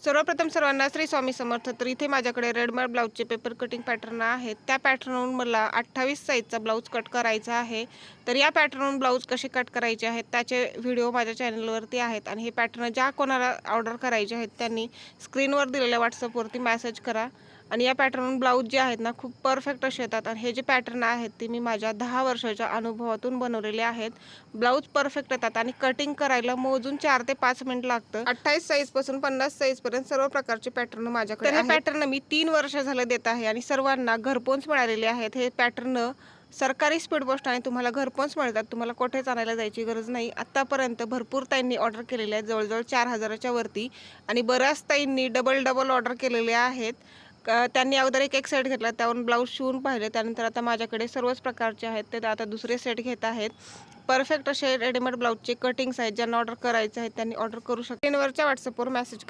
सर्वप्रथम सर्वांना श्री स्वामी समर्थ. तर इथे माझ्याकडे रेडमेड ब्लाऊजचे पेपर कटिंग पॅटर्न आहेत. त्या पॅटर्नवरून मला 28 साईजचा ब्लाऊज कट करायचा आहे. तर या पॅटर्नवरून ब्लाऊज कसे कट करायचे आहेत त्याचे व्हिडिओ माझ्या चॅनलवरती आहेत आणि हे पॅटर्न ज्या कोणाला ऑर्डर करायचे आहेत त्यांनी स्क्रीनवर दिलेल्या व्हॉट्सअपवरती मेसेज करा. आणि या पॅटर्न ब्लाऊज जे आहेत ना खूप परफेक्ट असे येतात आणि हे जे पॅटर्न आहेत ते मी माझ्या 10 वर्षाच्या अनुभवातून बनवलेले आहेत. ब्लाऊज परफेक्ट येतात आणि कटिंग करायला मोजून 4 ते 5 मिनिट लागतं. 28 साईजपासून 50 साईजपर्यंत सर्व प्रकारचे पॅटर्न माझ्याकडे आहेत. तर हे पॅटर्न मी 3 वर्ष झालं देत आहे आणि सर्वांना घरपोच मिळालेले आहेत. हे पॅटर्न सरकारी स्पीड पोस्टाने तुम्हाला घरपोच मिळतात. तुम्हाला कुठेच आणायला जायची गरज नाही. आत्तापर्यंत भरपूर ताईंनी ऑर्डर केलेले आहेत, जवळजवळ 4000च्या वरती, आणि बऱ्याच ताईंनी डबल ऑर्डर केलेले आहेत. त्यांनी अगोदर एक सेट घेतला, त्यावरून ब्लाऊज शिवून पाहिले. त्यानंतर आता माझ्याकडे सर्वच प्रकारचे आहेत, ते आता दुसरे सेट घेत आहेत. परफेक्ट असे रेडीमेड ब्लाऊजचे कटिंग्स आहेत. ज्यांना ऑर्डर करायचे आहेत त्यांनी ऑर्डर करू शकता. स्क्रीनवरच्या व्हॉट्सअपवर मेसेज